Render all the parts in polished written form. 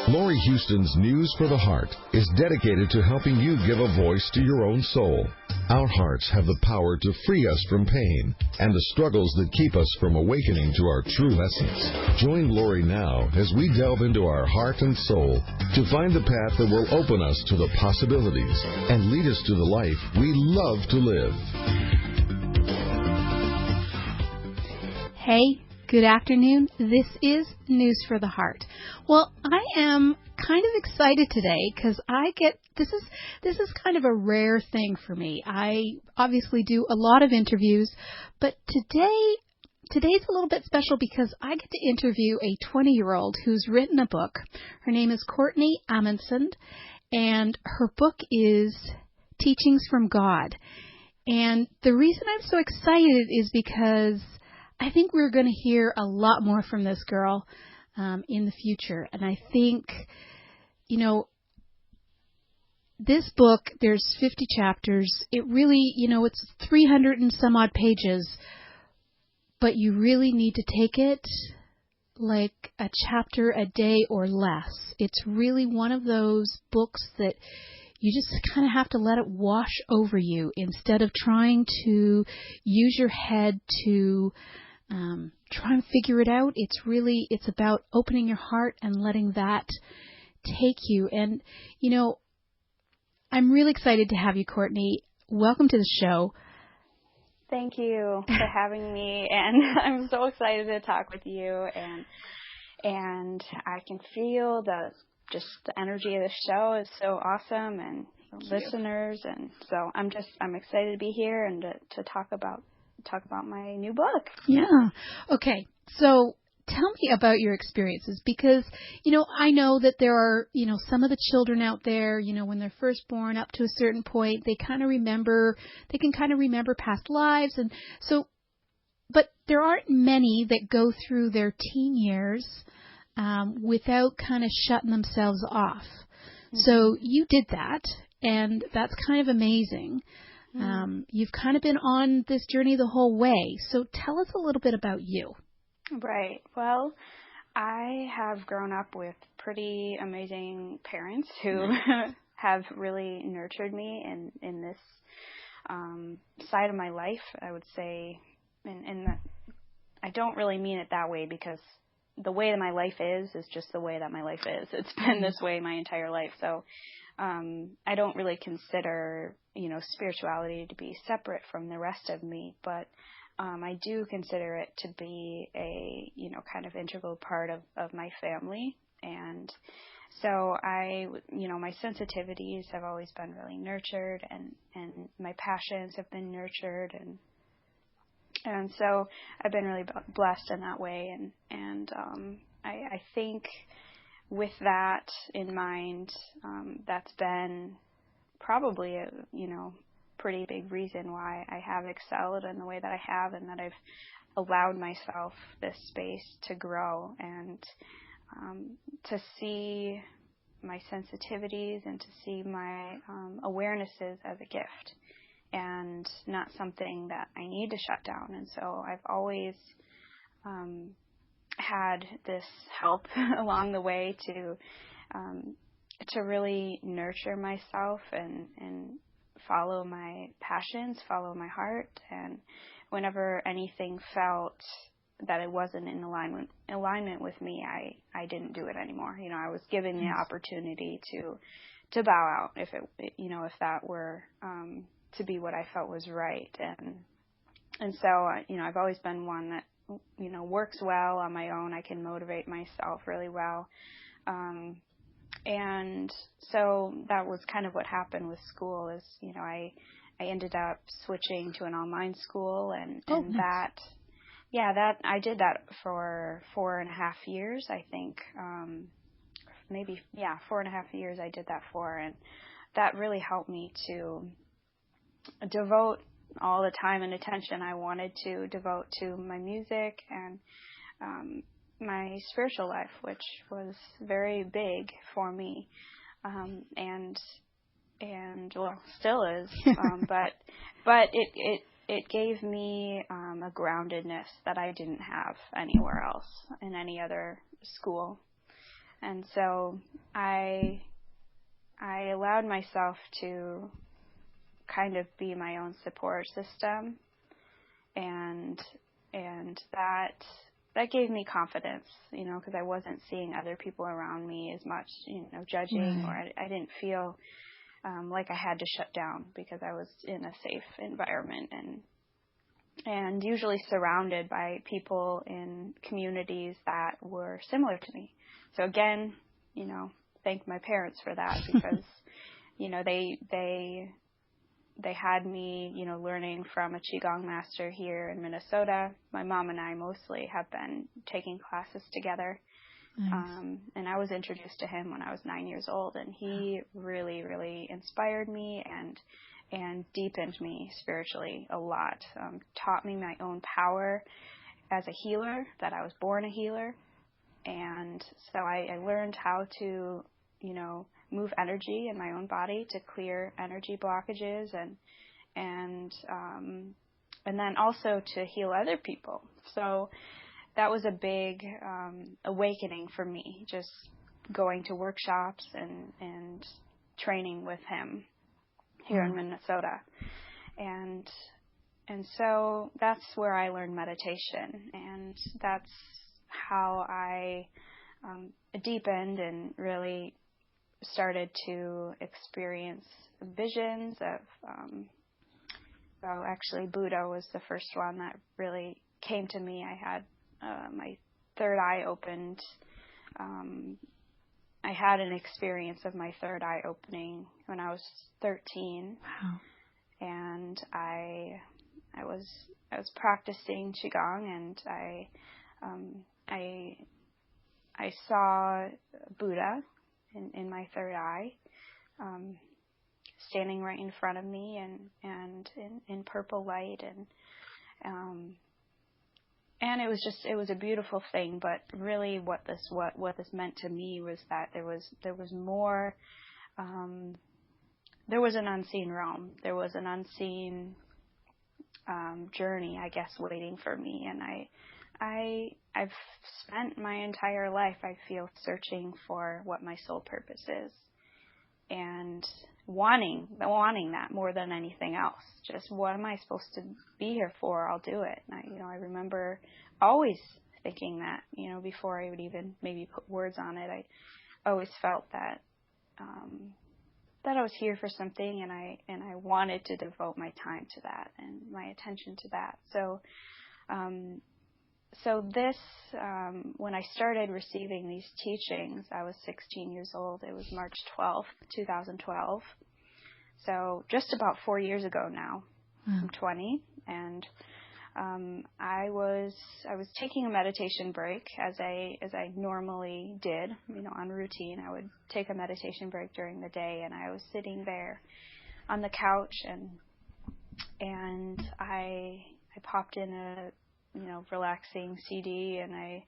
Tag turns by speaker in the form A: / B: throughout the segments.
A: Laurie Huston's News for the Heart is dedicated to helping you give a voice to your own soul. Our hearts have the power to free us from pain and the struggles that keep us from awakening to our true essence. Join Laurie now as we delve into our heart and soul to find the path that will open us to the possibilities and lead us to the life we love to live.
B: Hey, good afternoon. This is News for the Heart. Well, I am kind of excited today because this is kind of a rare thing for me. I obviously do a lot of interviews, but today's a little bit special because I get to interview a 20-year-old who's written a book. Her name is Courtney Amundson, and her book is Teachings from God. And the reason I'm so excited is because I think we're going to hear a lot more from this girl in the future. And I think, this book, there's 50 chapters. It really, it's 300 and some odd pages. But you really need to take it like a chapter a day or less. It's really one of those books that you just kind of have to let it wash over you instead of trying to use your head to try and figure it out. It's about opening your heart and letting that take you. And, I'm really excited to have you, Courtney. Welcome to the show.
C: Thank you for having me, and I'm so excited to talk with you, and I can feel the energy of the show is so awesome, and listeners, and so I'm excited to be here and to talk about my new book.
B: Yeah. Okay. So tell me about your experiences because, I know that there are, some of the children out there, when they're first born up to a certain point, they can kind of remember past lives. And so, but there aren't many that go through their teen years without kind of shutting themselves off. Mm-hmm. So you did that, and that's kind of amazing. You've kind of been on this journey the whole way. So tell us a little bit about you.
C: Right. Well, I have grown up with pretty amazing parents who have really nurtured me in this side of my life, I would say. And I don't really mean it that way because the way that my life is just the way that my life is. It's been this way my entire life. So I don't really consider, spirituality to be separate from the rest of me, but I do consider it to be a, kind of integral part of my family. And so my sensitivities have always been really nurtured, and my passions have been nurtured, and so I've been really blessed in that way. And I think with that in mind, that's been probably a, pretty big reason why I have excelled in the way that I have, and that I've allowed myself this space to grow and to see my sensitivities and to see my awarenesses as a gift and not something that I need to shut down. And so I've always had this help along the way to really nurture myself and follow my passions, follow my heart. And whenever anything felt that it wasn't in alignment with me, I didn't do it anymore. I was given the opportunity to bow out if that were to be what I felt was right. And so I've always been one that works well on my own. I can motivate myself really well. And so that was kind of what happened with school is, I ended up switching to an online school, and
B: nice.
C: that I did that for 4.5 years, I think. 4.5 years I did that for, and that really helped me to devote all the time and attention I wanted to devote to my music and my spiritual life, which was very big for me, and well, still is. But it gave me a groundedness that I didn't have anywhere else in any other school. And so I allowed myself to kind of be my own support system, and that gave me confidence, because I wasn't seeing other people around me as much, judging, or I didn't feel like I had to shut down because I was in a safe environment and usually surrounded by people in communities that were similar to me. So again, thank my parents for that, because they had me, learning from a Qigong master here in Minnesota. My mom and I mostly have been taking classes together. Nice. And I was introduced to him when I was 9 years old, and he really, really inspired me and deepened me spiritually a lot. Taught me my own power as a healer, that I was born a healer. And so I learned how to, move energy in my own body to clear energy blockages, and then also to heal other people. So that was a big awakening for me, just going to workshops and training with him here in Minnesota. And so that's where I learned meditation, and that's how I deepened and really started to experience visions of, actually Buddha was the first one that really came to me. I had my third eye opened. I had an experience of my third eye opening when I was 13.
B: Wow.
C: And I was practicing Qigong, and I saw Buddha in my third eye, standing right in front of me, and in purple light, and it was a beautiful thing. But really, what this meant to me was that there was more. There was an unseen realm. There was an unseen journey, I guess, waiting for me, and I've spent my entire life, I feel, searching for what my soul purpose is, and wanting that more than anything else. Just, what am I supposed to be here for? I'll do it. And I remember always thinking that, before I would even maybe put words on it. I always felt that I was here for something, and I wanted to devote my time to that and my attention to that. So this, when I started receiving these teachings, I was 16 years old. It was March 12th, 2012. So just about 4 years ago now.
B: Wow.
C: I'm 20, and I was taking a meditation break as I normally did, on routine. I would take a meditation break during the day, and I was sitting there on the couch, and I popped in a relaxing CD, and I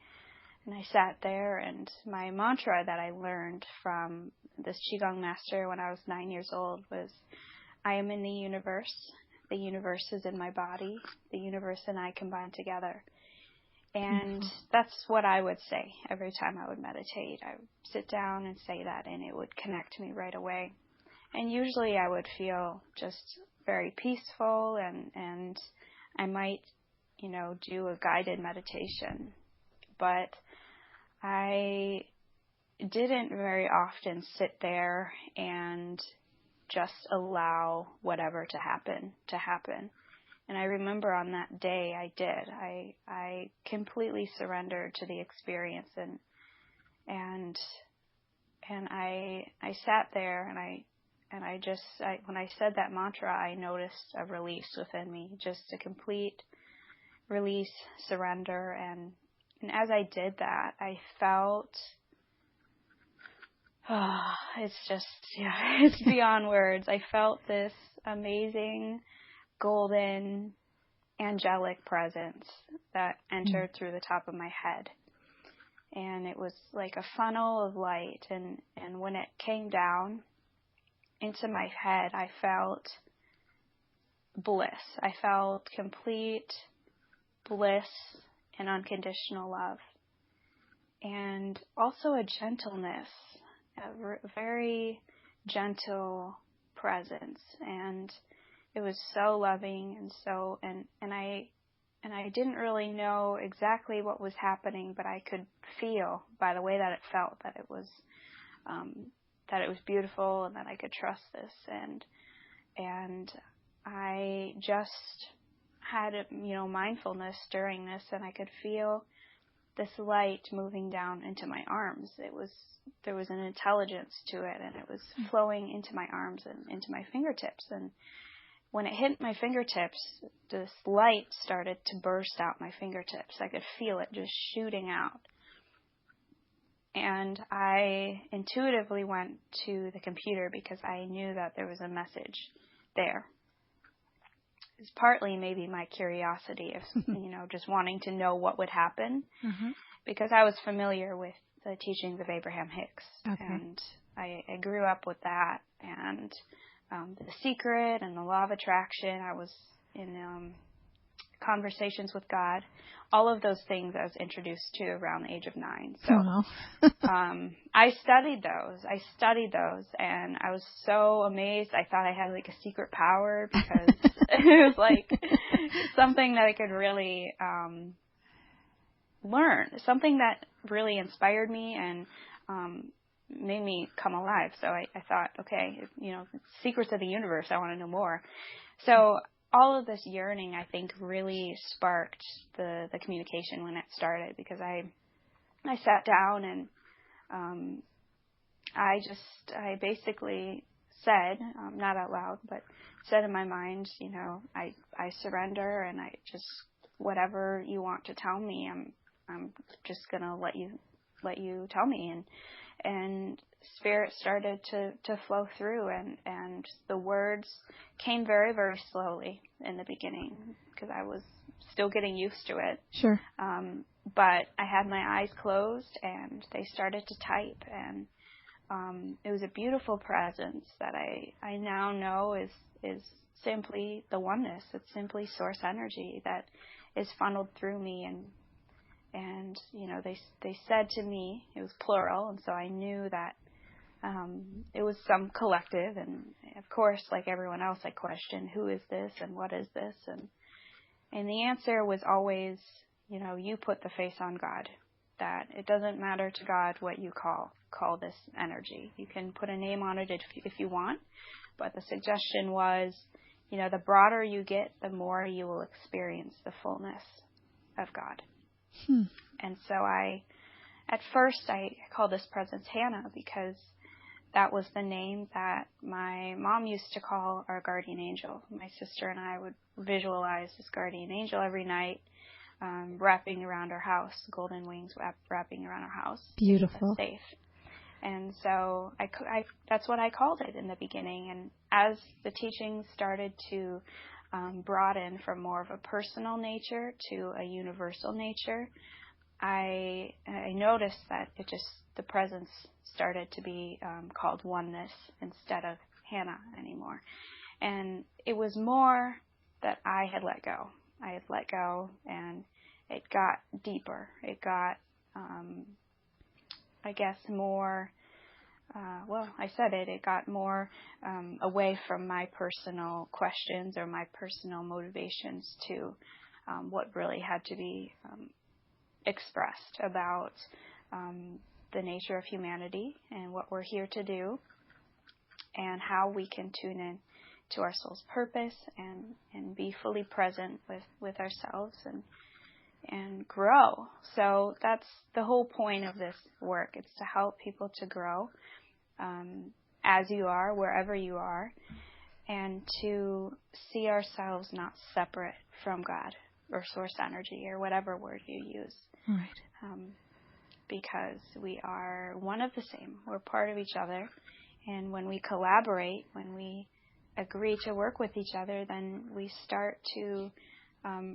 C: sat there, and my mantra that I learned from this Qigong master when I was 9 years old was, I am in the universe is in my body, the universe and I combine together. And that's what I would say every time I would meditate. I would sit down and say that, and it would connect me right away. And usually I would feel just very peaceful, and I might do a guided meditation, but I didn't very often sit there and just allow whatever to happen. And I remember on that day I did. I completely surrendered to the experience, and I sat there, and I just when I said that mantra, I noticed a release within me, just a complete release, surrender, and as I did that, I felt, it's beyond words. I felt this amazing, golden, angelic presence that entered through the top of my head, and it was like a funnel of light, and when it came down into my head, I felt bliss. I felt complete bliss and unconditional love. and also a gentleness, a very gentle presence. And it was so loving and I didn't really know exactly what was happening, but I could feel by the way that it felt that it was beautiful and that I could trust this. And I just had, mindfulness during this, and I could feel this light moving down into my arms. There was an intelligence to it, and it was flowing into my arms and into my fingertips. And when it hit my fingertips, this light started to burst out my fingertips. I could feel it just shooting out. And I intuitively went to the computer because I knew that there was a message there. It's partly maybe my curiosity of, just wanting to know what would happen, because I was familiar with the teachings of Abraham Hicks, and I grew up with that, and The Secret and the Law of Attraction. I was in conversations with God. All of those things I was introduced to around the age of 9. So I studied those, and I was so amazed. I thought I had like a secret power because it was like something that I could really learn, something that really inspired me and made me come alive. So I thought, okay, secrets of the universe, I want to know more. So all of this yearning, I think, really sparked the communication when it started, because I sat down and I basically said, not out loud, but said in my mind, I surrender, and I just, whatever you want to tell me, I'm just gonna let you tell me. And Spirit started to flow through, and the words came very, very slowly in the beginning, because I was still getting used to it.
B: Sure.
C: But I had my eyes closed, and they started to type, and it was a beautiful presence that I now know is simply the oneness. It's simply source energy that is funneled through me, and they said to me, it was plural, and so I knew that it was some collective. And of course, like everyone else, I questioned, who is this and what is this? And the answer was always, you put the face on God, that it doesn't matter to God what you call this energy. You can put a name on it if you want, but the suggestion was, the broader you get, the more you will experience the fullness of God. And so at first I called this presence Hannah, because that was the name that my mom used to call our guardian angel. My sister and I would visualize this guardian angel every night, wrapping around our house, golden wings wrapping around our house.
B: Beautiful.
C: Safe. And so that's what I called it in the beginning. And as the teachings started to broaden from more of a personal nature to a universal nature, I noticed that the presence started to be called oneness instead of Hannah anymore. And it was more that I had let go. I had let go, and it got deeper. It got, I guess, more, it got more away from my personal questions or my personal motivations to what really had to be expressed about the nature of humanity and what we're here to do, and how we can tune in to our soul's purpose and be fully present with ourselves and grow. So that's the whole point of this work. It's to help people to grow as you are, wherever you are, and to see ourselves not separate from God or source energy or whatever word you use.
B: Right.
C: Because we are one of the same. We're part of each other. And when we collaborate, when we agree to work with each other, then we start to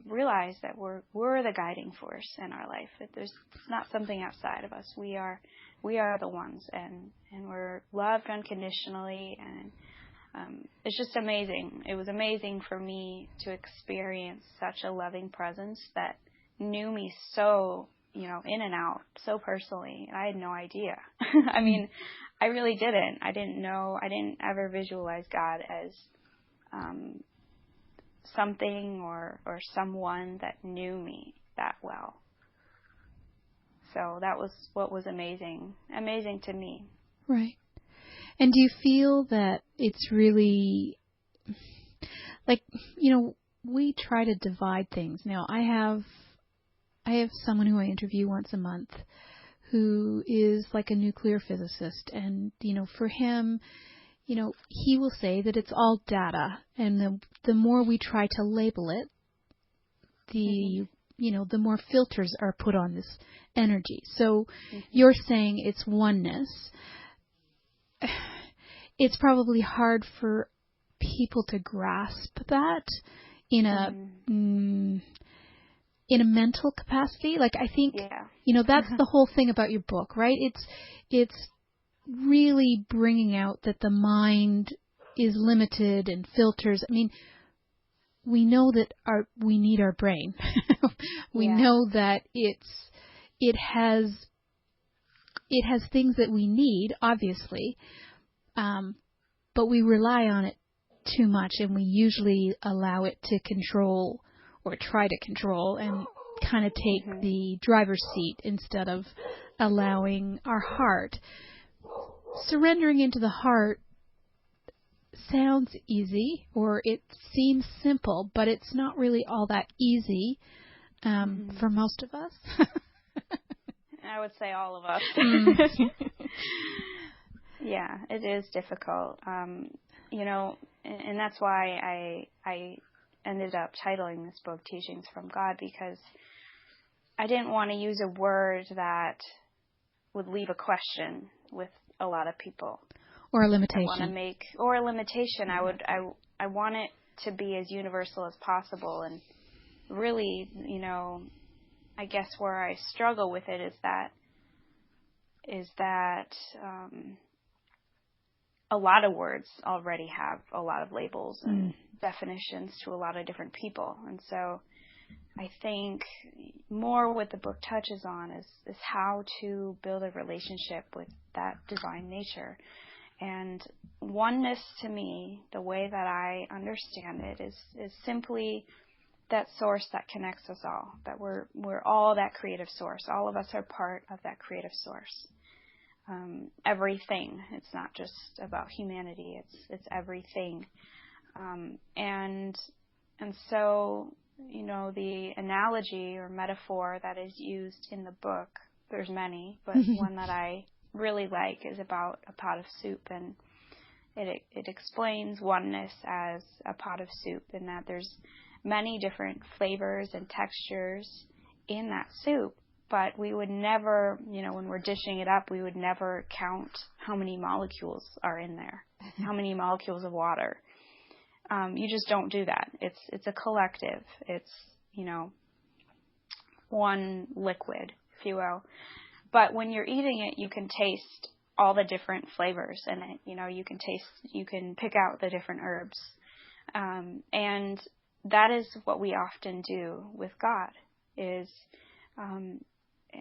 C: realize that we're the guiding force in our life. That it's not something outside of us. We are the ones, and we're loved unconditionally. And it's just amazing. It was amazing for me to experience such a loving presence that knew me so in and out so personally. And I had no idea. I mean, I really didn't. I didn't know. I didn't ever visualize God as something or someone that knew me that well. So that was what was amazing to me.
B: Right. And do you feel that it's really, like, we try to divide things. Now, I have someone who I interview once a month who is like a nuclear physicist. And, for him, he will say that it's all data. And the more we try to label it, the more filters are put on this energy. So you're saying it's oneness. It's probably hard for people to grasp that in a mental capacity. Like, I think, that's the whole thing about your book, right? It's really bringing out that the mind is limited and filters. I mean, we know that we need our brain. We know that it has things that we need, obviously, but we rely on it too much, and we usually allow it to control or try to control and kind of take the driver's seat instead of allowing our heart. Surrendering into the heart sounds easy, or it seems simple, but it's not really all that easy for most of us.
C: I would say all of us. Yeah, it is difficult. And that's why I ended up titling this book Teachings from God, because I didn't want to use a word that would leave a question with a lot of people.
B: Or a limitation.
C: I want it to be as universal as possible. And really, I guess where I struggle with it is that a lot of words already have a lot of labels and definitions to a lot of different people. And so I think more what the book touches on is how to build a relationship with that divine nature. And oneness, to me, the way that I understand it, is simply that source that connects us all, that we're all that creative source. All of us are part of that creative source. Everything. It's not just about humanity. It's everything. And so, the analogy or metaphor that is used in the book, there's many, but one that I really like is about a pot of soup, and it explains oneness as a pot of soup, in that there's many different flavors and textures in that soup, but we would never, when we're dishing it up, we would never count how many molecules are in there, how many molecules of water. You just don't do that. It's a collective. It's, one liquid, if you will. But when you're eating it, you can taste all the different flavors in it. You can pick out the different herbs. And that is what we often do with God, is,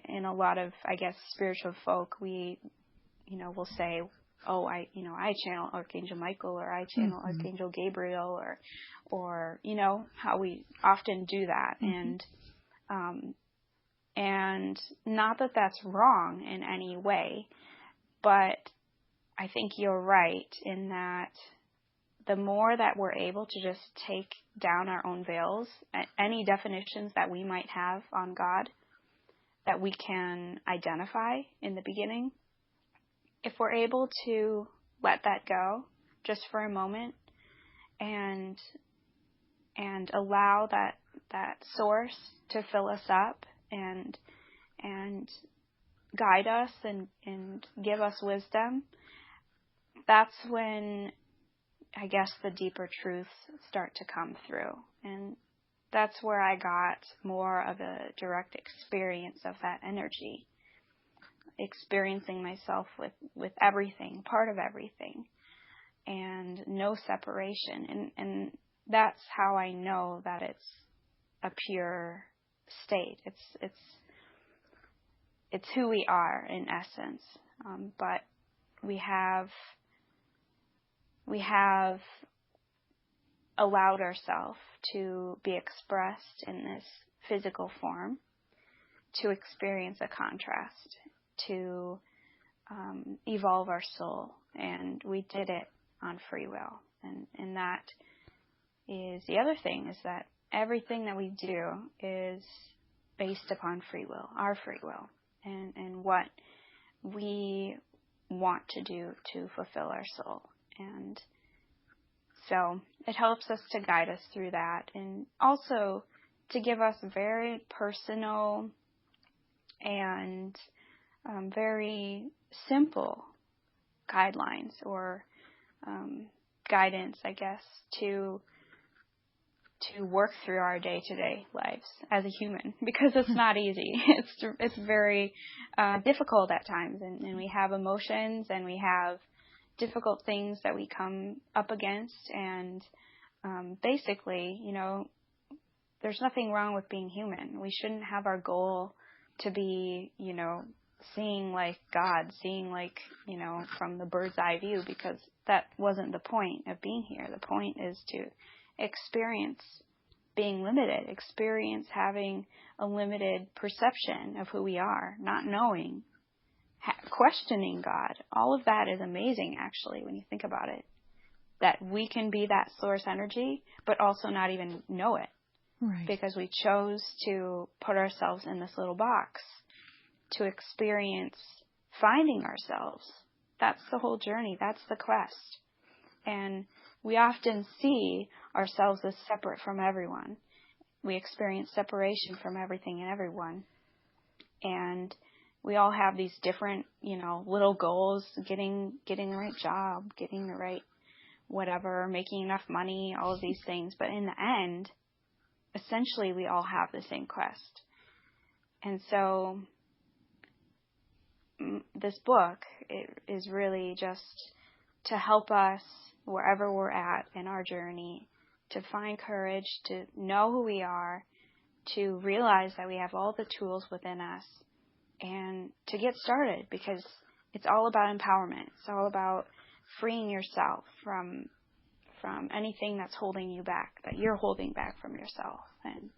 C: in a lot of, I guess, spiritual folk, we, will say, oh, I channel Archangel Michael, or I channel Archangel Gabriel, or, how we often do that. And not that that's wrong in any way, but I think you're right in that the more that we're able to just take down our own veils, any definitions that we might have on God that we can identify in the beginning, if we're able to let that go just for a moment and allow that source to fill us up and guide us and give us wisdom, that's when, I guess, the deeper truths start to come through. And that's where I got more of a direct experience of that energy, experiencing myself with everything, part of everything, and no separation. And that's how I know that it's a pure state. It's it's who we are in essence. But we have allowed ourselves to be expressed in this physical form, to experience a contrast, to evolve our soul. And we did it on free will. And that is the other thing, is that everything that we do is based upon free will, our free will, and what we want to do to fulfill our soul. And so it helps us to guide us through that, and also to give us very personal and very simple guidelines or guidance, I guess, to work through our day-to-day lives as a human, because it's not easy. It's very difficult at times, and we have emotions, and we have difficult things that we come up against, and basically, there's nothing wrong with being human. We shouldn't have our goal to be, seeing like God, seeing like, from the bird's eye view, because that wasn't the point of being here. The point is to experience being limited, experience having a limited perception of who we are, not knowing, questioning God. All of that is amazing, actually, when you think about it, that we can be that source energy, but also not even know it. Right. Because we chose to put ourselves in this little box to experience finding ourselves. That's the whole journey. That's the quest. And we often see ourselves as separate from everyone. We experience separation from everything and everyone. And we all have these different, little goals, getting the right job, getting the right whatever, making enough money, all of these things. But in the end, essentially, we all have the same quest. And so this book is really just to help us wherever we're at in our journey, to find courage, to know who we are, to realize that we have all the tools within us, and to get started, because it's all about empowerment. It's all about freeing yourself from anything that's holding you back, that you're holding back from yourself. And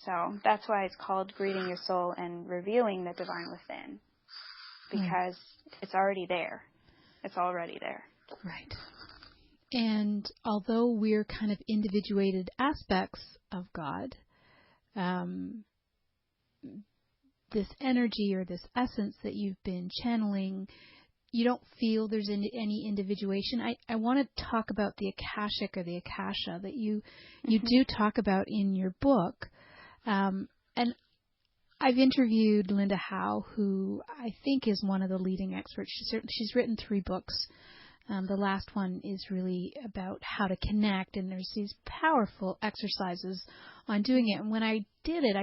C: so that's why it's called Greeting Your Soul and Revealing the Divine Within, because it's already there. It's already there.
B: Right. And although we're kind of individuated aspects of God, this energy or this essence that you've been channeling, you don't feel there's any individuation. I want to talk about the Akashic or the Akasha that you do talk about in your book. And I've interviewed Linda Howe, who I think is one of the leading experts. She's written 3 books. The last one is really about how to connect, and there's these powerful exercises on doing it. And when I did it,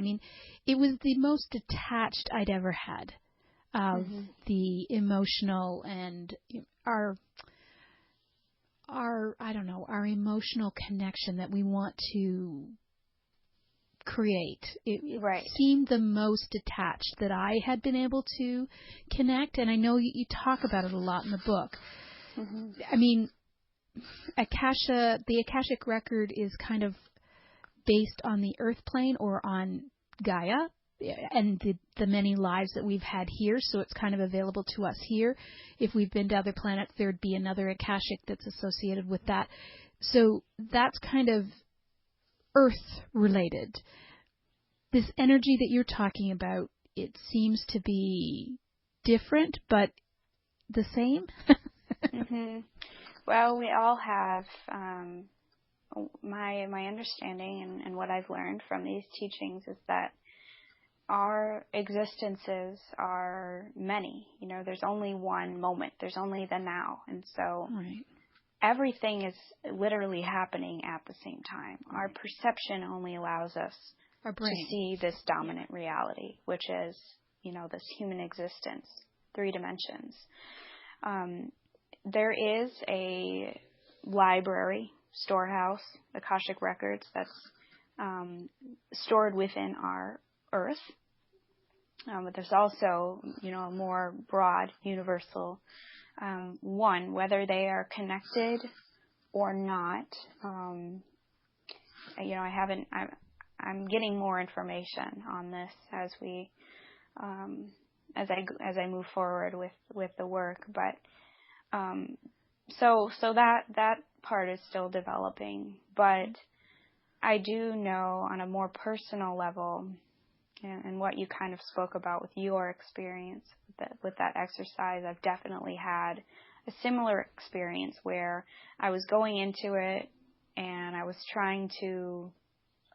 B: it was the most detached I'd ever had of the emotional and our emotional connection that we want to create. It seemed the most detached that I had been able to connect, and I know you talk about it a lot in the book. The Akashic Record is kind of based on the Earth plane or on Gaia and the many lives that we've had here, so it's kind of available to us here. If we've been to other planets, there'd be another Akashic that's associated with that. So that's kind of Earth-related. This energy that you're talking about, it seems to be different, but the same?
C: Well, we all have, my understanding and what I've learned from these teachings is that our existences are many. There's only one moment. There's only the now. And so everything is literally happening at the same time. Our perception only allows us to see this dominant reality, which is, this human existence, 3 dimensions. There is a library, storehouse, Akashic Records, that's stored within our Earth. But there's also, a more broad, universal one, whether they are connected or not. I'm getting more information on this as we, as I move forward with the work. But so that part is still developing. But I do know on a more personal level, and what you kind of spoke about with your experience with that exercise, I've definitely had a similar experience where I was going into it and I was trying to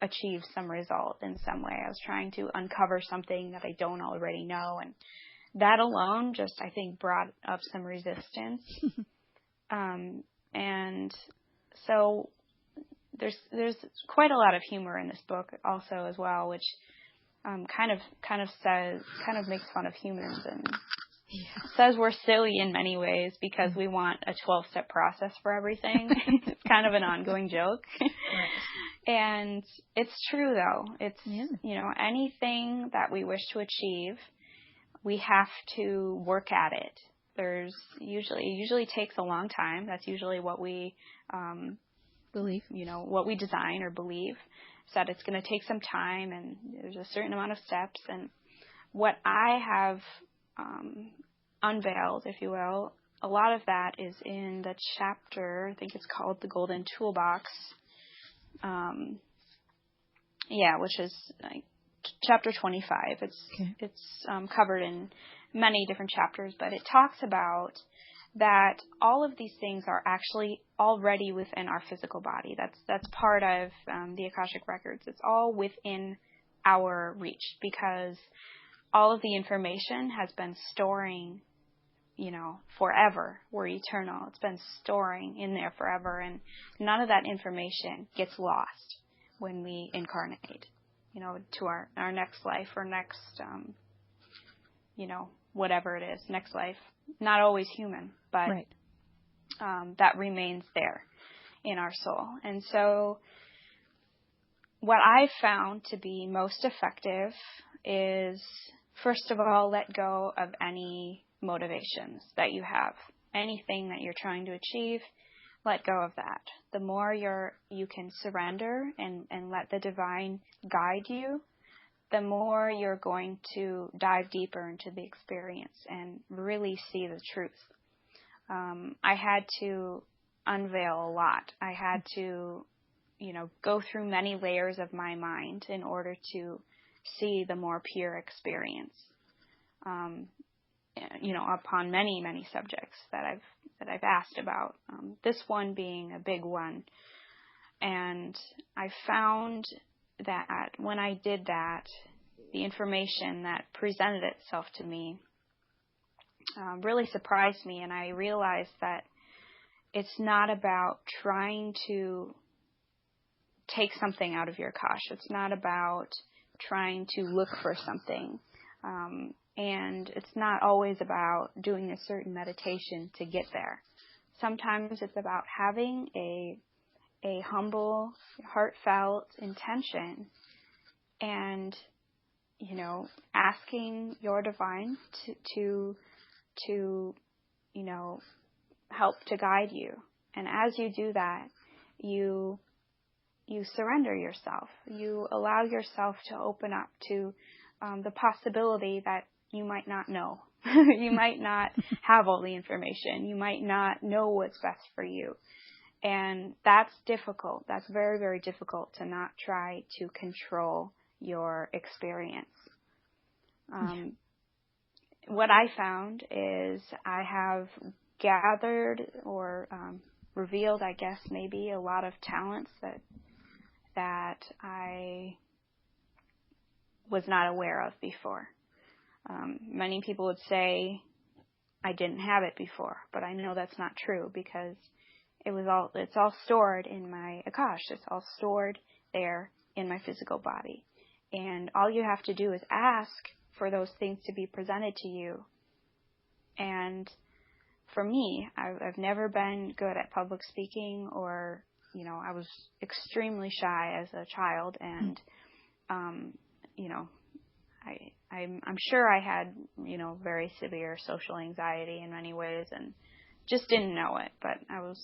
C: achieve some result in some way. I was trying to uncover something that I don't already know, and that alone just, I think, brought up some resistance. And so there's quite a lot of humor in this book also as well, which kind of makes fun of humans and says we're silly in many ways because we want a 12-step process for everything. It's kind of an ongoing joke. Right. And it's true, though. It's, anything that we wish to achieve, we have to work at it. It usually takes a long time. That's usually what we believe, what we design or believe. So that it's going to take some time, and there's a certain amount of steps. And what I have unveiled, if you will, a lot of that is in the chapter, I think it's called The Golden Toolbox, which is chapter 25. It's covered in many different chapters, but it talks about that all of these things are actually already within our physical body. That's part of the Akashic Records. It's all within our reach because all of the information has been storing, forever. We're eternal. It's been storing in there forever, and none of that information gets lost when we incarnate, to our next life or next, whatever it is, next life. Not always human, but right. That remains there in our soul. And so what I've found to be most effective is, first of all, let go of any motivations that you have. Anything that you're trying to achieve, let go of that. The more you can surrender and let the divine guide you, the more you're going to dive deeper into the experience and really see the truth. I had to unveil a lot. I had to, go through many layers of my mind in order to see the more pure experience. Upon many, many subjects that I've asked about. This one being a big one. And I found that when I did that, the information that presented itself to me really surprised me, and I realized that it's not about trying to take something out of your Akash. It's not about trying to look for something. And it's not always about doing a certain meditation to get there. Sometimes it's about having a humble, heartfelt intention and, asking your divine to help to guide you. And as you do that, you surrender yourself. You allow yourself to open up to the possibility that you might not know. You might not have all the information. You might not know what's best for you. And that's difficult. That's very, very difficult to not try to control your experience. What I found is I have gathered or revealed, I guess, maybe a lot of talents that I was not aware of before. Many people would say I didn't have it before, but I know that's not true because it's all stored in my Akash. It's all stored there in my physical body. And all you have to do is ask for those things to be presented to you. And for me, I've never been good at public speaking, or, I was extremely shy as a child, and, I'm sure I had, very severe social anxiety in many ways, and just didn't know it. But I was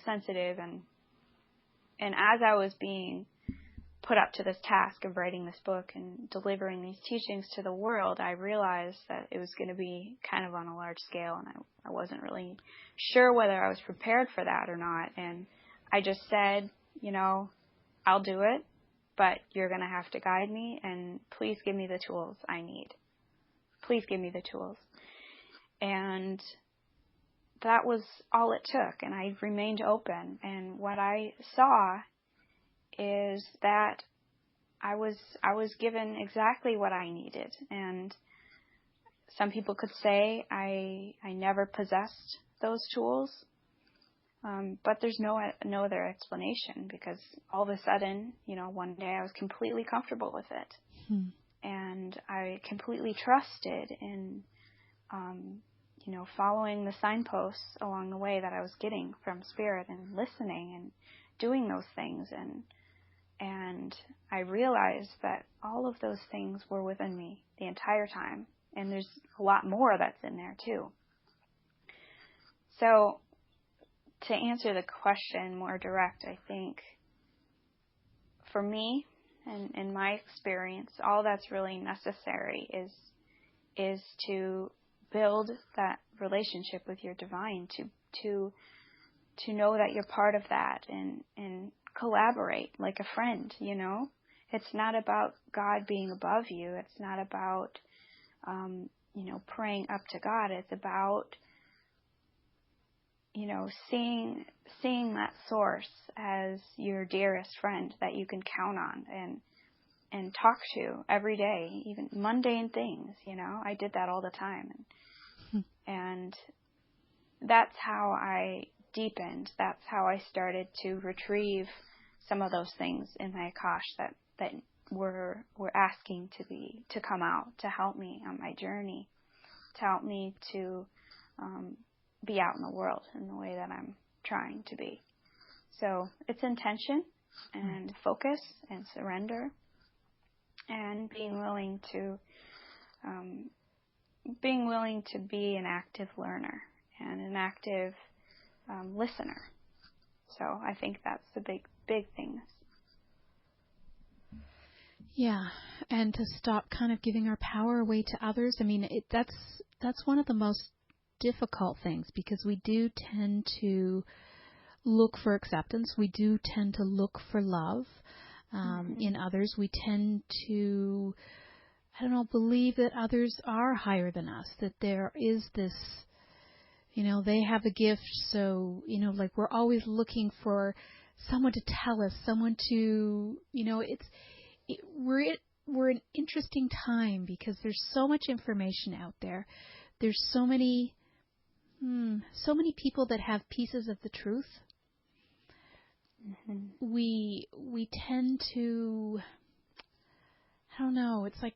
C: sensitive, and as I was being put up to this task of writing this book and delivering these teachings to the world, I realized that it was going to be kind of on a large scale, and I wasn't really sure whether I was prepared for that or not. And I just said, I'll do it, but you're going to have to guide me, and please give me the tools I need. Please give me the tools. And that was all it took, and I remained open. And what I saw is that I was given exactly what I needed. And some people could say I never possessed those tools, but there's no other explanation, because all of a sudden, one day I was completely comfortable with it. And I completely trusted in, following the signposts along the way that I was getting from Spirit, and listening and doing those things. And I realized that all of those things were within me the entire time. And there's a lot more that's in there too. So to answer the question more direct, I think for me and in my experience, all that's really necessary is to build that relationship with your divine, to know that you're part of that, and collaborate like a friend. It's not about God being above you. It's not about praying up to God. It's about seeing that source as your dearest friend that you can count on and talk to every day, even mundane things. I did that all the time, and that's how I deepened. That's how I started to retrieve some of those things in my Akash that were asking to come out, to help me on my journey, to help me to be out in the world in the way that I'm trying to be. So it's intention and focus and surrender, and being willing to be an active learner and an active listener. So I think that's the big things.
B: Yeah, and to stop kind of giving our power away to others. I mean, that's one of the most difficult things, because we do tend to look for acceptance. We do tend to look for love in others. We tend to, believe that others are higher than us, that there is this, they have a gift. So, we're always looking for someone to tell us, someone to, we're an interesting time, because there's so much information out there. There's so many people that have pieces of the truth. We tend to, it's like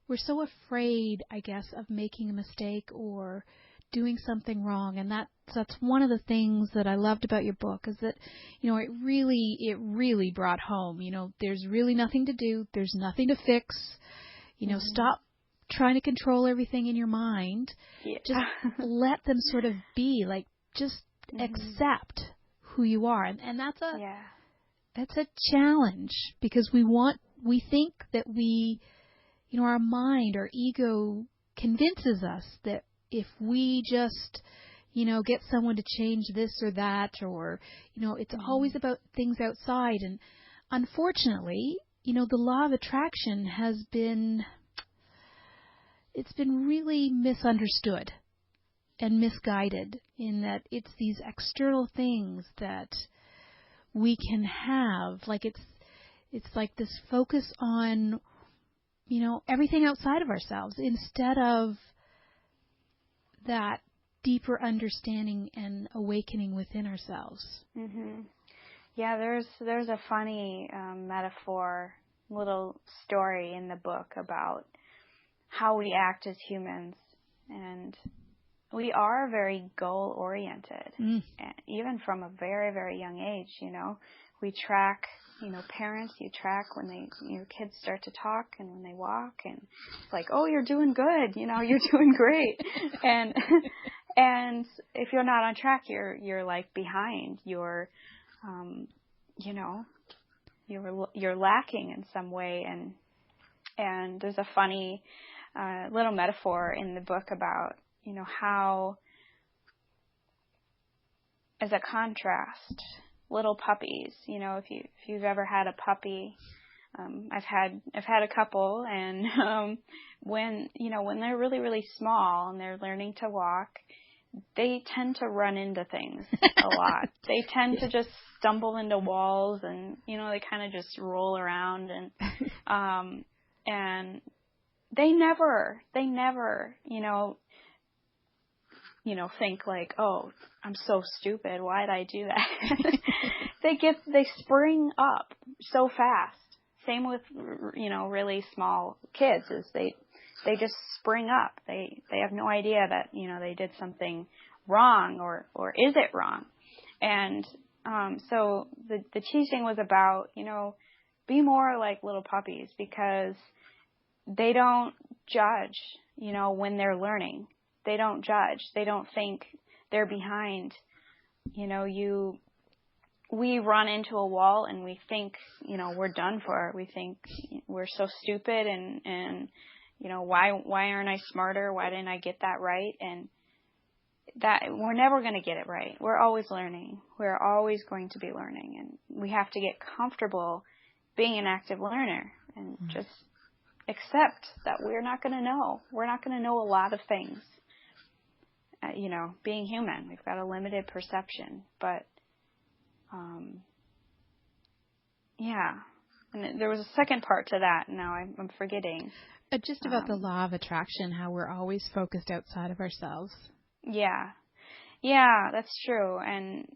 B: we're so afraid, I guess, of making a mistake or doing something wrong. And that's one of the things that I loved about your book, is that, it really brought home, there's really nothing to do. There's nothing to fix. Stop trying to control everything in your mind. Yeah. Just let them sort of be, like, just accept who you are. And that's a challenge, because we think that our mind, our ego convinces us that if we just, get someone to change this or that, or, it's always about things outside. And unfortunately, the law of attraction it's been really misunderstood and misguided, in that it's these external things that we can have. Like it's like this focus on, everything outside of ourselves, instead of that deeper understanding and awakening within ourselves.
C: Yeah, there's a funny metaphor, little story in the book about how we act as humans, and we are very goal-oriented, even from a very, very young age. We track parents, you track when your kids start to talk and when they walk, and it's like, oh, you're doing good, you're doing great. And if you're not on track, you're like behind. You're lacking in some way. And there's a funny little metaphor in the book about, how, as a contrast, little puppies, if you've ever had a puppy, I've had a couple, and when they're really, really small and they're learning to walk, they tend to run into things a lot. They tend to just stumble into walls, and they kind of just roll around, and they never think like, oh, I'm so stupid, why did I do that? They spring up so fast. Same with really small kids, is they just spring up. They have no idea that they did something wrong, or is it wrong? And so the teaching was about be more like little puppies, because they don't judge when they're learning. They don't judge. They don't think they're behind. We run into a wall and we think we're done for. We think we're so stupid, and why aren't I smarter? Why didn't I get that right? And that we're never going to get it right. We're always learning. We're always going to be learning, and we have to get comfortable being an active learner and just accept that we're not going to know. We're not going to know a lot of things. Being human, we've got a limited perception, but and there was a second part to that. Now I'm forgetting.
B: Just about the law of attraction, how we're always focused outside of ourselves. Yeah,
C: that's true. And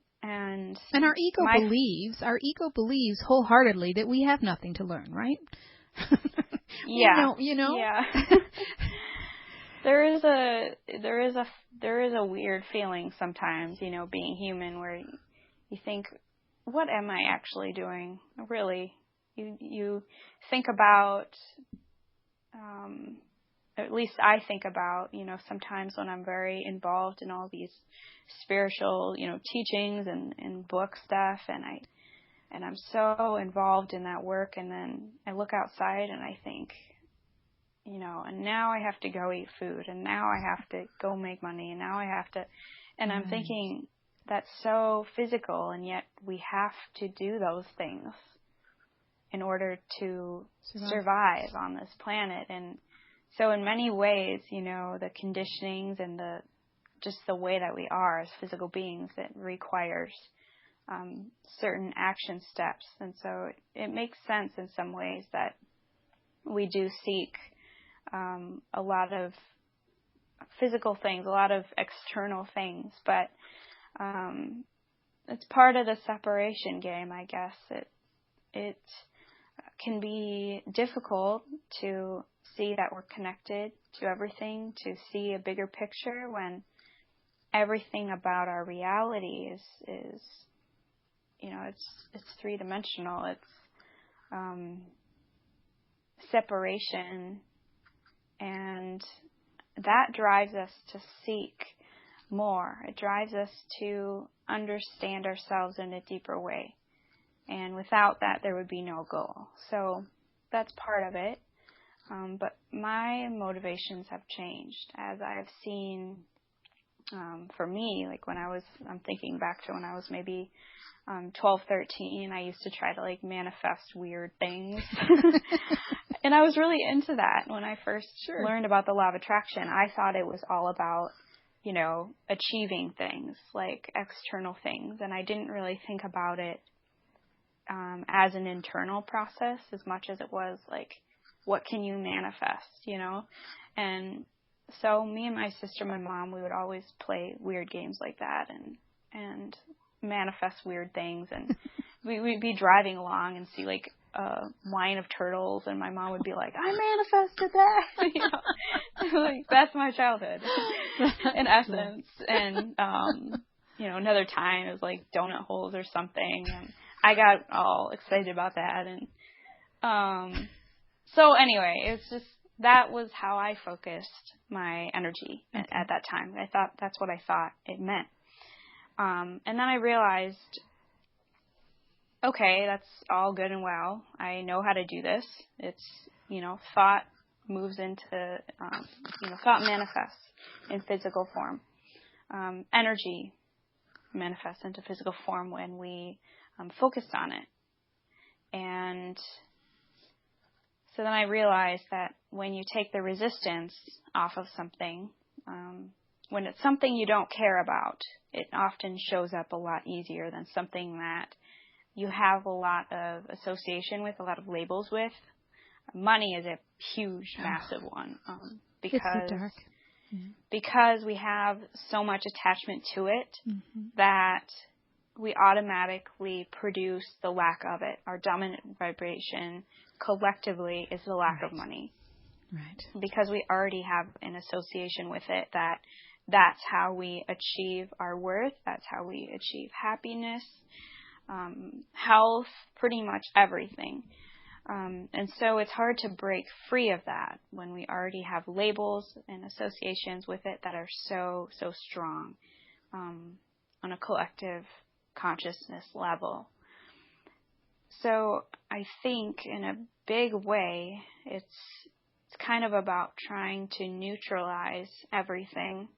B: our ego believes wholeheartedly that we have nothing to learn, right?
C: Yeah.
B: Yeah.
C: There is a weird feeling sometimes, being human, where you think, what am I actually doing? Really, you think about, at least I think about, sometimes when I'm very involved in all these spiritual, teachings and book stuff, and I'm so involved in that work, and then I look outside and I think, and now I have to go eat food, and now I have to go make money, and now I have to, and I'm thinking, that's so physical, and yet we have to do those things in order to survive on this planet. And so in many ways, the conditionings and just the way that we are as physical beings, it requires certain action steps. And so it makes sense in some ways that we do seek a lot of physical things, a lot of external things, but it's part of the separation game, I guess. It can be difficult to see that we're connected to everything, to see a bigger picture when everything about our reality is it's three-dimensional. It's separation, and that drives us to seek more. It drives us to understand ourselves in a deeper way. And without that, there would be no goal. So that's part of it. But my motivations have changed as I've seen, for me, like I'm thinking back to when I was maybe 12, 13, I used to try to manifest weird things. And I was really into that when I first learned about the law of attraction. I thought it was all about, achieving things, like external things. And I didn't really think about it as an internal process as much as it was like, what can you manifest, And so me and my sister, my mom, we would always play weird games like that and manifest weird things. And we'd be driving along and see a line of turtles, and my mom would be like, I manifested that. That's my childhood in essence. And another time it was like donut holes or something, and I got all excited about that. And so anyway, it's just, that was how I focused my energy at that time. I thought that's what I thought it meant. And then I realized, okay, that's all good and well. I know how to do this. It's, thought moves into, thought manifests in physical form. Energy manifests into physical form when we focus on it. And so then I realized that when you take the resistance off of something, when it's something you don't care about, it often shows up a lot easier than something that you have a lot of association with, a lot of labels with. Money is a huge, massive one, because
B: it's so dark.
C: Because we have so much attachment to it that we automatically produce the lack of it. Our dominant vibration collectively is the lack of money.
B: Right.
C: Because we already have an association with it, that's how we achieve our worth, that's how we achieve happiness, health, pretty much everything. And so it's hard to break free of that when we already have labels and associations with it that are so, so strong on a collective consciousness level. So I think in a big way, it's kind of about trying to neutralize everything.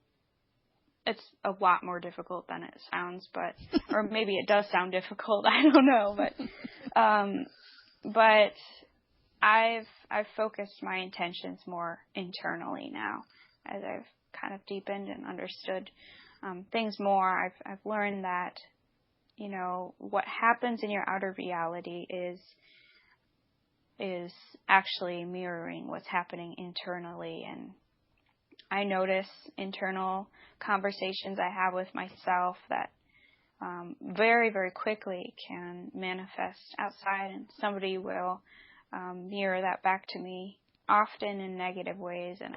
C: It's a lot more difficult than it sounds, or maybe it does sound difficult. I don't know, but I've focused my intentions more internally now as I've kind of deepened and understood things more. I've learned that, what happens in your outer reality is actually mirroring what's happening internally. And I notice internal conversations I have with myself that very, very quickly can manifest outside, and somebody will mirror that back to me, often in negative ways, and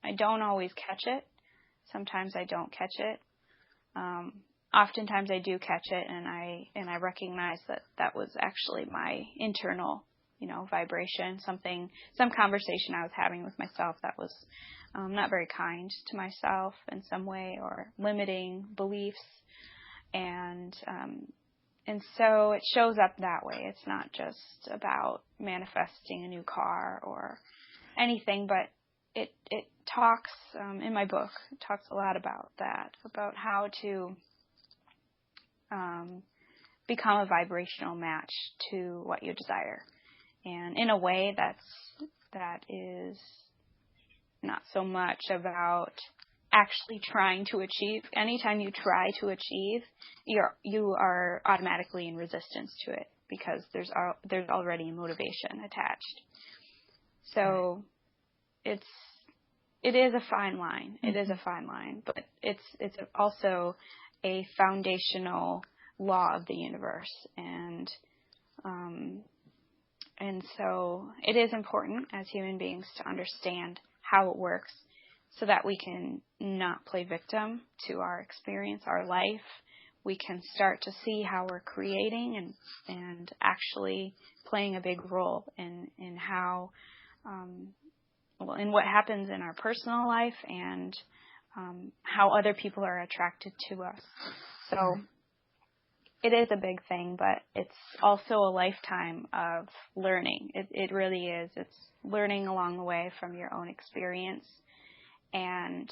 C: I don't always catch it. Sometimes I don't catch it. Oftentimes I do catch it, and I recognize that was actually my internal, vibration, some conversation I was having with myself that was not very kind to myself in some way, or limiting beliefs. And so it shows up that way. It's not just about manifesting a new car or anything, but it talks, in my book, it talks a lot about that, about how to become a vibrational match to what you desire. And in a way that is not so much about actually trying to achieve. Anytime you try to achieve, you are automatically in resistance to it, because there's already motivation attached. So it is a fine line. It is a fine line, but it's also a foundational law of the universe, and so it is important as human beings to understand how it works, so that we can not play victim to our experience, our life. We can start to see how we're creating and actually playing a big role in how, in what happens in our personal life, and how other people are attracted to us. So it is a big thing, but it's also a lifetime of learning. It really is. It's learning along the way from your own experience, and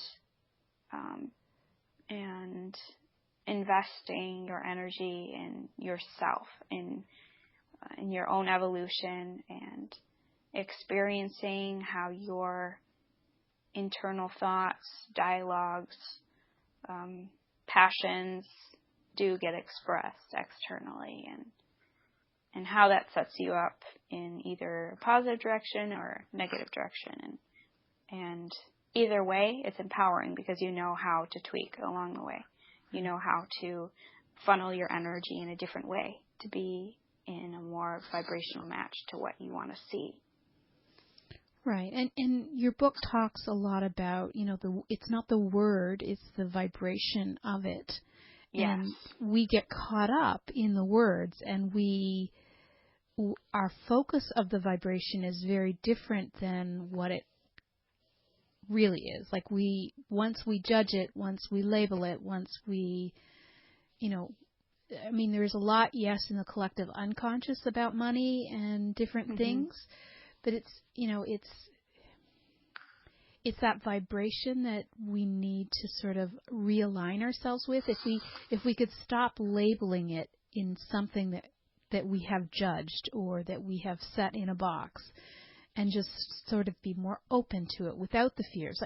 C: investing your energy in yourself, in your own evolution, and experiencing how your internal thoughts, dialogues, passions do get expressed externally, and how that sets you up in either a positive direction or a negative direction. And either way, it's empowering, because you know how to tweak along the way. You know how to funnel your energy in a different way to be in a more vibrational match to what you want to see.
B: Right. And your book talks a lot about, it's not the word, it's the vibration of it.
C: Yes.
B: And we get caught up in the words, and our focus of the vibration is very different than what it really is. Like once we judge it, once we label it, once we, there's a lot, yes, in the collective unconscious about money and different things, but it's that vibration that we need to sort of realign ourselves with. If we could stop labeling it in something that we have judged or that we have set in a box, and just sort of be more open to it without the fears.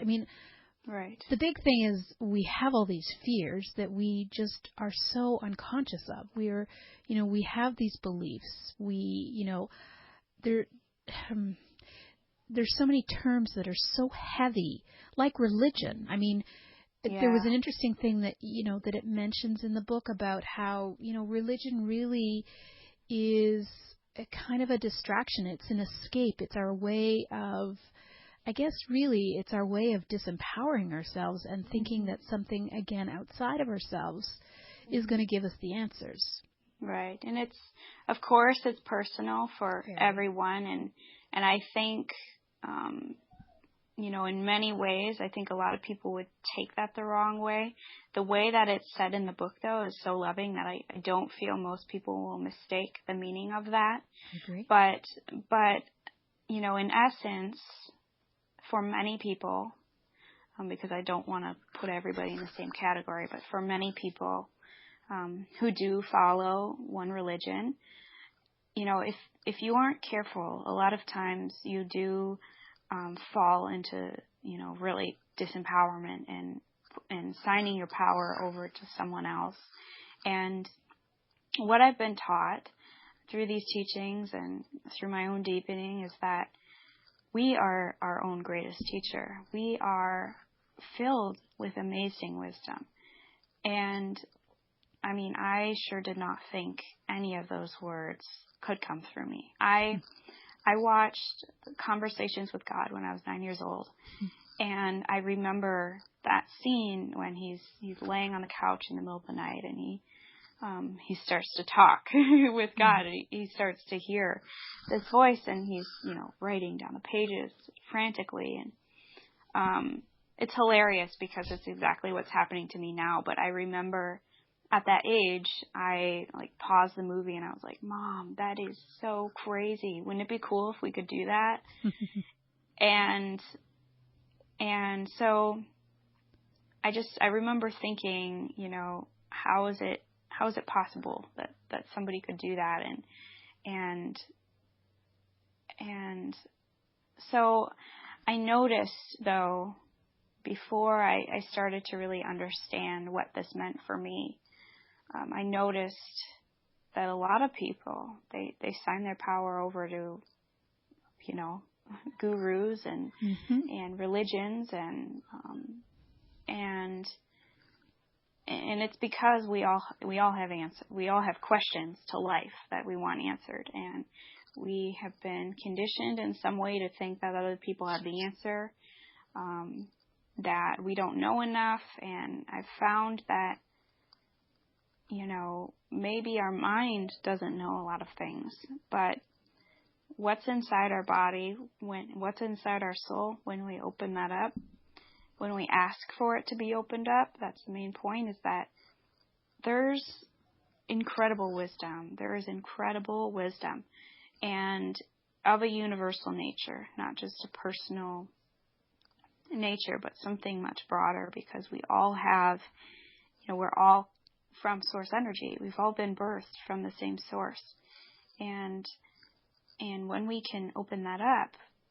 C: Right.
B: The big thing is we have all these fears that we just are so unconscious of. We have these beliefs. There's so many terms that are so heavy, like religion. There was an interesting thing that it mentions in the book about how, religion really is a kind of a distraction. It's an escape. It's our way of, it's our way of disempowering ourselves and thinking that something, again, outside of ourselves is going to give us the answers.
C: Right. And of course, it's personal for everyone. And I think, in many ways, I think a lot of people would take that the wrong way. The way that it's said in the book, though, is so loving that I don't feel most people will mistake the meaning of that.
B: I agree.
C: But in essence, for many people, because I don't want to put everybody in the same category, but for many people who do follow one religion, if you aren't careful, a lot of times you do fall into, really disempowerment and signing your power over to someone else. And what I've been taught through these teachings and through my own deepening is that we are our own greatest teacher. We are filled with amazing wisdom. And I sure did not think any of those words could come through me. I watched Conversations with God when I was 9 years old, and I remember that scene when he's laying on the couch in the middle of the night, and he starts to talk with God. And he starts to hear this voice, and he's writing down the pages frantically, and it's hilarious because it's exactly what's happening to me now. But I remember at that age, I paused the movie and I was like, Mom, that is so crazy. Wouldn't it be cool if we could do that? and so I remember thinking, how is it possible that somebody could do that? And so I noticed, though, before I started to really understand what this meant for me, I noticed that a lot of people, they sign their power over to, gurus and religions and it's because we all have answers. We all have questions to life that we want answered, and we have been conditioned in some way to think that other people have the answer, that we don't know enough. And I've found that maybe our mind doesn't know a lot of things, but what's inside our body, what's inside our soul, when we open that up, when we ask for it to be opened up, that's the main point, is that there's incredible wisdom. There is incredible wisdom, and of a universal nature, not just a personal nature, but something much broader, because we all have, we're all from source energy. We've all been birthed from the same source. And when we can open that up,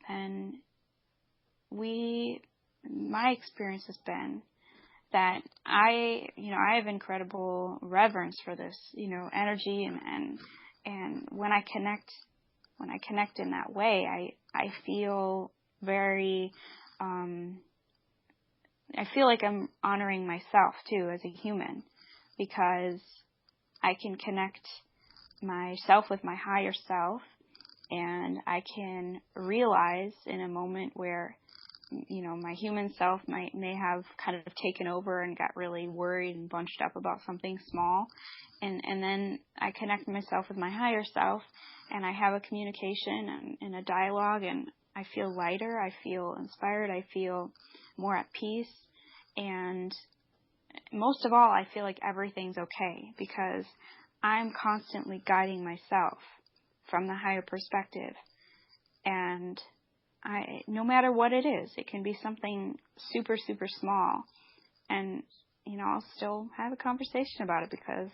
C: then my experience has been that I have incredible reverence for this, energy, and when I connect in that way, I feel very, I feel like I'm honoring myself too as a human, because I can connect myself with my higher self, and I can realize in a moment where my human self may have kind of taken over and got really worried and bunched up about something small. And then I connect myself with my higher self, and I have a communication and a dialogue, and I feel lighter, I feel inspired, I feel more at peace. And most of all, I feel like everything's okay because I'm constantly guiding myself from the higher perspective. And no matter what it is, it can be something super, super small. And, I'll still have a conversation about it because,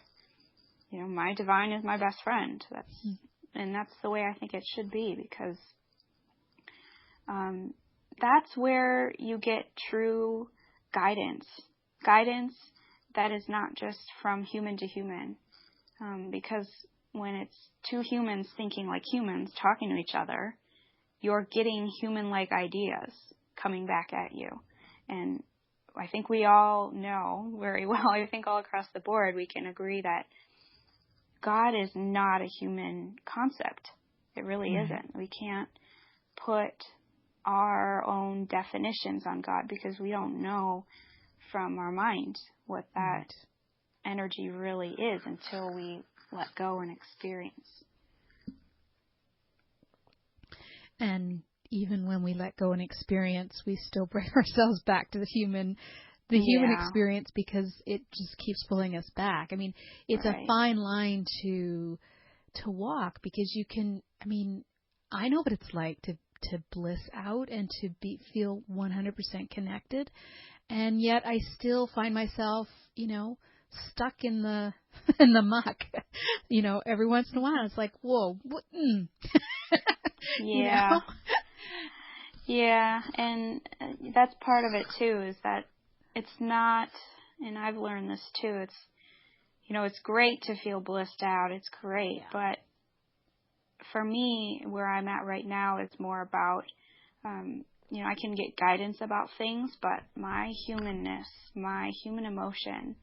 C: my divine is my best friend. And that's the way I think it should be, because that's where you get true guidance. Guidance that is not just from human to human. Because when it's two humans thinking like humans, talking to each other, you're getting human-like ideas coming back at you. And I think we all know very well, I think all across the board, we can agree that God is not a human concept. It really isn't. We can't put our own definitions on God because we don't know from our mind what that energy really is until we let go and experience.
B: And even when we let go and experience, we still bring ourselves back to the human experience because it just keeps pulling us back. I mean, it's a fine line to walk because you can, I know what it's like to bliss out and to feel 100% connected. And yet I still find myself, stuck in the muck. Every once in a while it's like, whoa, what?
C: Yeah. Yeah, and that's part of it too, is that it's not, and I've learned this too, it's great to feel blissed out, it's great, but for me, where I'm at right now, it's more about, I can get guidance about things, but my humanness, my human emotion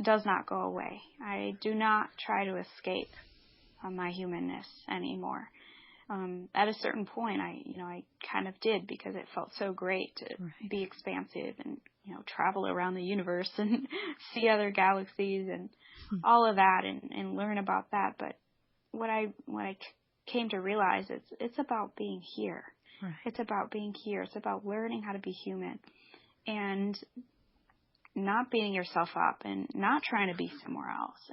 C: does not go away. I do not try to escape my humanness anymore. At a certain point, I kind of did because it felt so great to be expansive and, travel around the universe and see other galaxies and all of that and learn about that. But what I came to realize is it's about being here. Right. It's about being here. It's about learning how to be human and not beating yourself up and not trying to be somewhere else.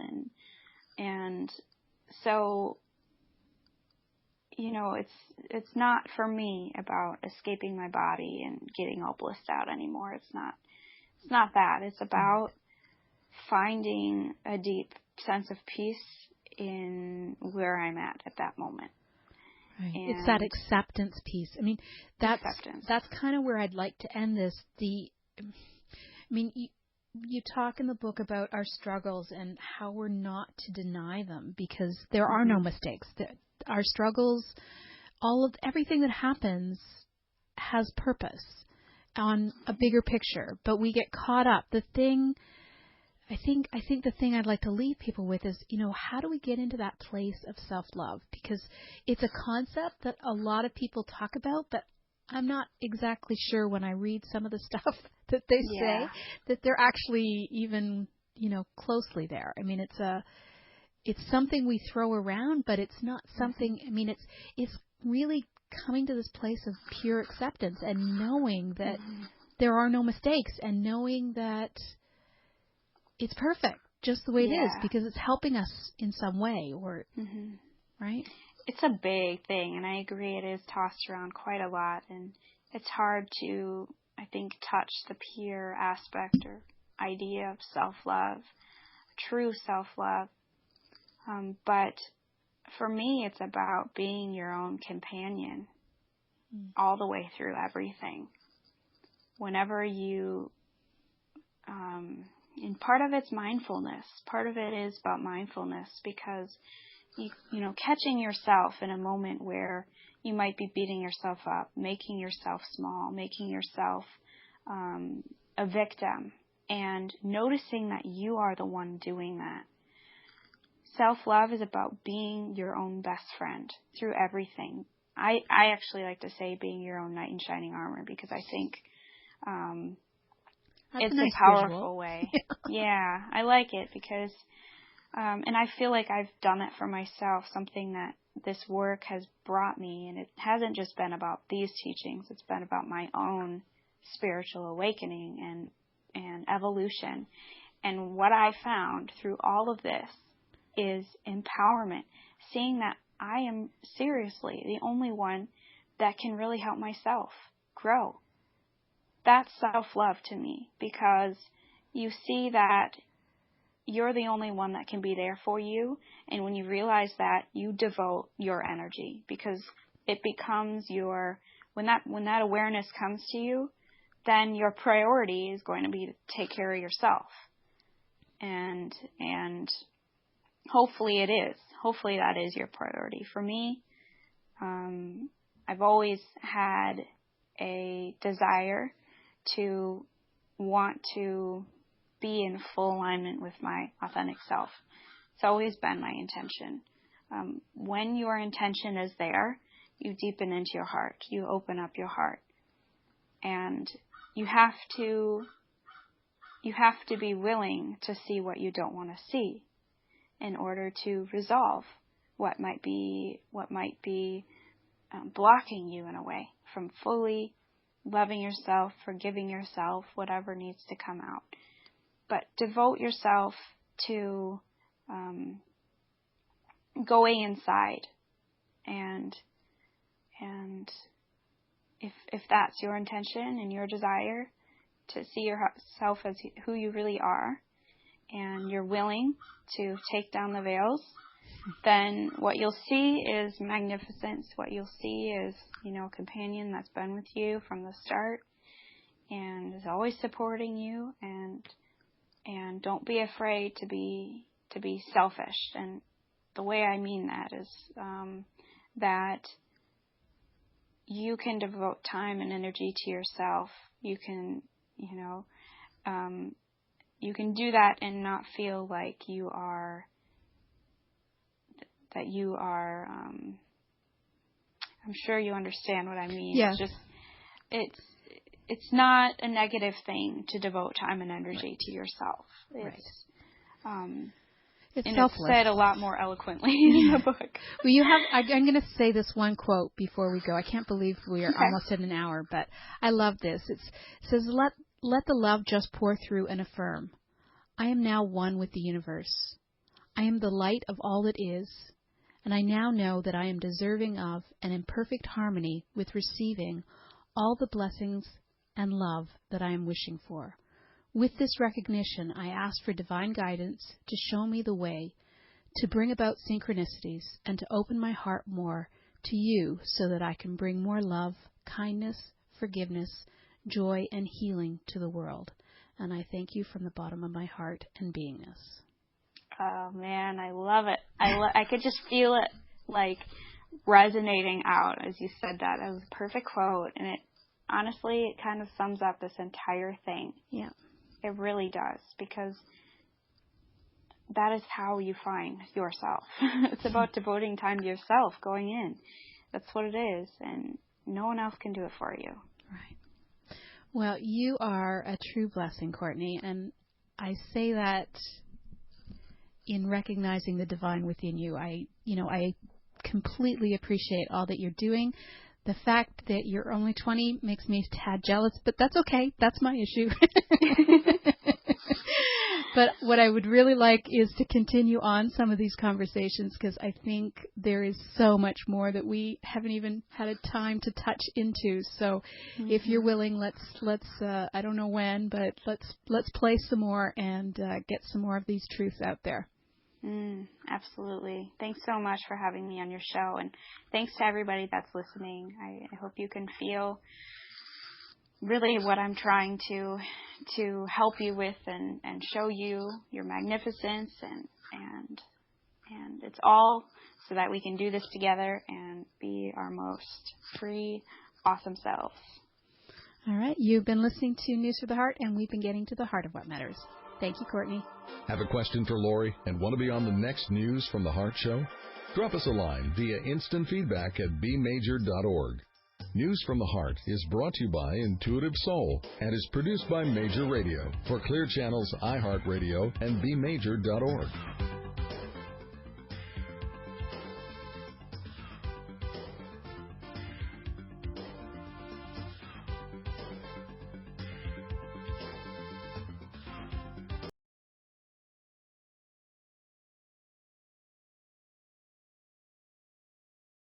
C: And so, it's not for me about escaping my body and getting all blissed out anymore. It's not that. It's about finding a deep sense of peace in where I'm at that moment.
B: Right. It's that acceptance piece. That's kind of where I'd like to end this. You talk in the book about our struggles and how we're not to deny them because there are no mistakes. Our struggles, everything that happens has purpose on a bigger picture, but we get caught up. I think the thing I'd like to leave people with is, how do we get into that place of self-love? Because it's a concept that a lot of people talk about, but I'm not exactly sure when I read some of the stuff that they say that they're actually even, closely there. It's something we throw around, but it's not something, it's really coming to this place of pure acceptance and knowing that there are no mistakes and knowing that it's perfect just the way it is because it's helping us in some way right?
C: It's a big thing, and I agree it is tossed around quite a lot, and it's hard to, I think, touch the pure aspect or idea of self-love, true self-love. But for me, it's about being your own companion all the way through everything. Whenever you, and part of it's mindfulness. Part of it is about mindfulness because, catching yourself in a moment where you might be beating yourself up, making yourself small, making yourself a victim, and noticing that you are the one doing that. Self-love is about being your own best friend through everything. I actually like to say being your own knight in shining armor, because I think it's
B: a nice
C: a powerful
B: visual.
C: way. Yeah, I like it because, and I feel like I've done it for myself, something that this work has brought me, and it hasn't just been about these teachings, it's been about my own spiritual awakening and evolution. And what I found through all of this is empowerment, seeing that I am seriously the only one that can really help myself grow. That's self-love to me, because you see that you're the only one that can be there for you. And when you realize that, you devote your energy, because it becomes when that awareness comes to you, then your priority is going to be to take care of yourself. And hopefully it is. Hopefully that is your priority. For me, I've always had a desire to want to be in full alignment with my authentic self. It's always been my intention. When your intention is there, you deepen into your heart. You open up your heart. And you have to be willing to see what you don't want to see in order to resolve what might be blocking you in a way from fully loving yourself, forgiving yourself, whatever needs to come out. But devote yourself to going inside, and if that's your intention and your desire to see yourself as who you really are, and you're willing to take down the veils, then what you'll see is magnificence. What you'll see is, a companion that's been with you from the start and is always supporting you, and don't be afraid to be selfish. And the way I mean that is that you can devote time and energy to yourself. You can, you can do that and not feel like you are, I'm sure you understand what I mean.
B: Yes.
C: It's not a negative thing to devote time and energy to yourself. It's
B: selfless.
C: It's said a lot more eloquently in the book.
B: Well, I'm going to say this one quote before we go. I can't believe we are almost at an hour, but I love this. It says, let the love just pour through and affirm. I am now one with the universe. I am the light of all that is, and I now know that I am deserving of and in perfect harmony with receiving all the blessings and love that I am wishing for. With this recognition, I ask for divine guidance to show me the way, to bring about synchronicities, and to open my heart more to you so that I can bring more love, kindness, forgiveness, joy, and healing to the world. And I thank you from the bottom of my heart and beingness.
C: Oh, man, I love it. I could just feel it, like, resonating out as you said that. That was a perfect quote, and it kind of sums up this entire thing.
B: Yeah.
C: It really does, because that is how you find yourself. It's about devoting time to yourself, going in. That's what it is, and no one else can do it for you.
B: Right. Well, you are a true blessing, Courtney, and I say that in recognizing the divine within you. I completely appreciate all that you're doing. The fact that you're only 20 makes me a tad jealous, but that's okay. That's my issue. But what I would really like is to continue on some of these conversations, because I think there is so much more that we haven't even had a time to touch into. So if you're willing, let's I don't know when, but let's play some more and get some more of these truths out there.
C: Absolutely. Thanks so much for having me on your show, and thanks to everybody that's listening. I hope you can feel really what I'm trying to help you with and show you your magnificence, and it's all so that we can do this together and be our most free, awesome selves.
B: All right. You've been listening to News for the Heart, and we've been getting to the heart of what matters. Thank you, Courtney.
A: Have a question for Laurie and want to be on the next News from the Heart show? Drop us a line via instant feedback at bmajor.org. News from the Heart is brought to you by Intuitive Soul and is produced by Major Radio for Clear Channel's iHeartRadio and bmajor.org.